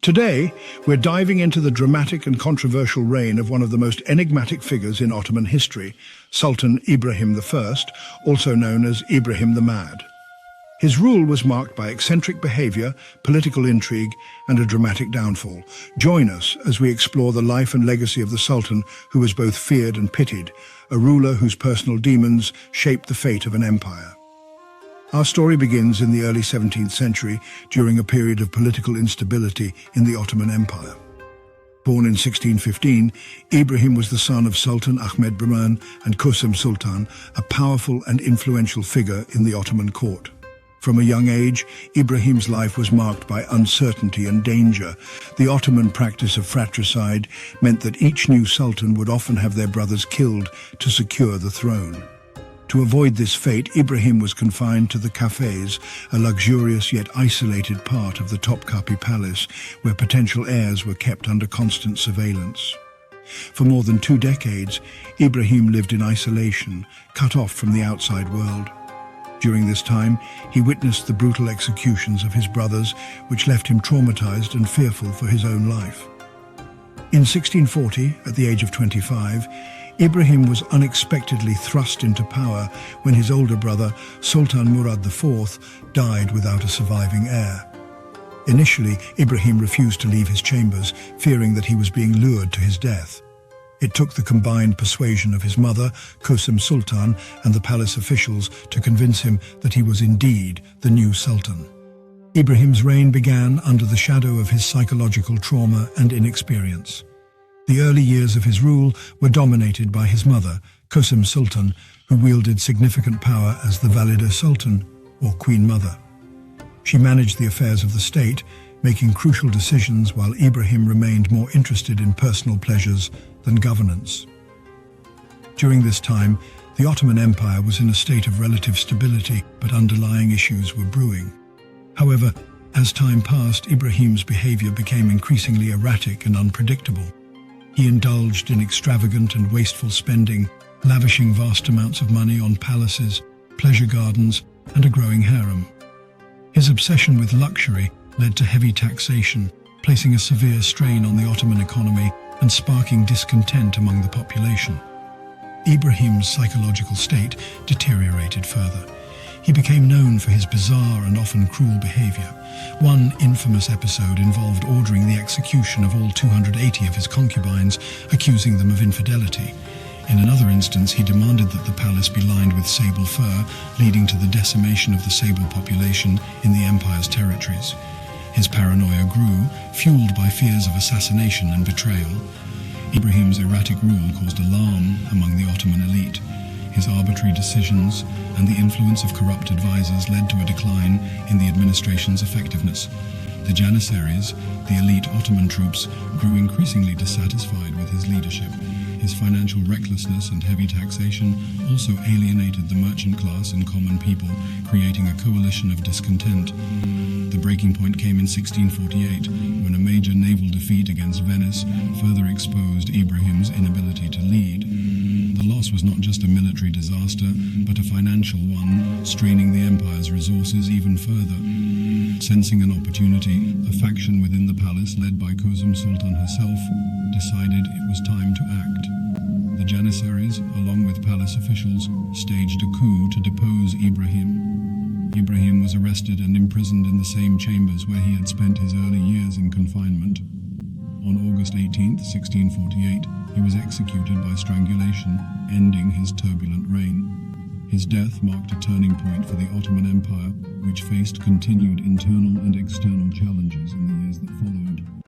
Today, we're diving into the dramatic and controversial reign of one of the most enigmatic figures in Ottoman history, Sultan Ibrahim I, also known as Ibrahim the Mad. His rule was marked by eccentric behavior, political intrigue, and a dramatic downfall. Join us as we explore the life and legacy of the Sultan, who was both feared and pitied, a ruler whose personal demons shaped the fate of an empire. Our story begins in the early 17th century during a period of political instability in the Ottoman Empire. Born in 1615, Ibrahim was the son of Sultan Ahmed Brahman and Kusum Sultan, a powerful and influential figure in the Ottoman court. From a young age, Ibrahim's life was marked by uncertainty and danger. The Ottoman practice of fratricide meant that each new sultan would often have their brothers killed to secure the throne. To avoid this fate, Ibrahim was confined to the cafes, a luxurious yet isolated part of the Topkapi Palace, where potential heirs were kept under constant surveillance. For more than 2 decades, Ibrahim lived in isolation, cut off from the outside world. During this time, he witnessed the brutal executions of his brothers, which left him traumatized and fearful for his own life. In 1640, at the age of 25, Ibrahim was unexpectedly thrust into power when his older brother, Sultan Murad IV, died without a surviving heir. Initially, Ibrahim refused to leave his chambers, fearing that he was being lured to his death. It took the combined persuasion of his mother, Kusum Sultan, and the palace officials to convince him that he was indeed the new sultan. Ibrahim's reign began under the shadow of his psychological trauma and inexperience. The early years of his rule were dominated by his mother, Kusum Sultan, who wielded significant power as the Valide Sultan, or Queen Mother. She managed the affairs of the state, making crucial decisions while Ibrahim remained more interested in personal pleasures than governance. During this time, the Ottoman Empire was in a state of relative stability, but underlying issues were brewing. However, as time passed, Ibrahim's behavior became increasingly erratic and unpredictable. He indulged in extravagant and wasteful spending, lavishing vast amounts of money on palaces, pleasure gardens, and a growing harem. His obsession with luxury led to heavy taxation, placing a severe strain on the Ottoman economy and sparking discontent among the population. Ibrahim's psychological state deteriorated further. He became known for his bizarre and often cruel behavior. One infamous episode involved ordering the execution of all 280 of his concubines, accusing them of infidelity. In another instance, he demanded that the palace be lined with sable fur, leading to the decimation of the sable population in the empire's territories. His paranoia grew, fueled by fears of assassination and betrayal. Ibrahim's erratic rule caused alarm among the Ottoman elite. His arbitrary decisions and the influence of corrupt advisors led to a decline in the administration's effectiveness. The Janissaries, the elite Ottoman troops, grew increasingly dissatisfied with his leadership. His financial recklessness and heavy taxation also alienated the merchant class and common people, creating a coalition of discontent. The breaking point came in 1648, when a major naval defeat against Venice further exposed Ibrahim's inability to lead. The loss was not just a military disaster, but a financial one, straining the empire's resources even further. Sensing an opportunity, a faction within the palace, led by Kusum Sultan herself, decided it was time to act. The Janissaries, along with palace officials, staged a coup to depose Ibrahim. Ibrahim was arrested and imprisoned in the same chambers where he had spent his early years in confinement. On August 18, 1648, he was executed by strangulation, ending his turbulent reign. His death marked a turning point for the Ottoman Empire, which faced continued internal and external challenges in the years that followed.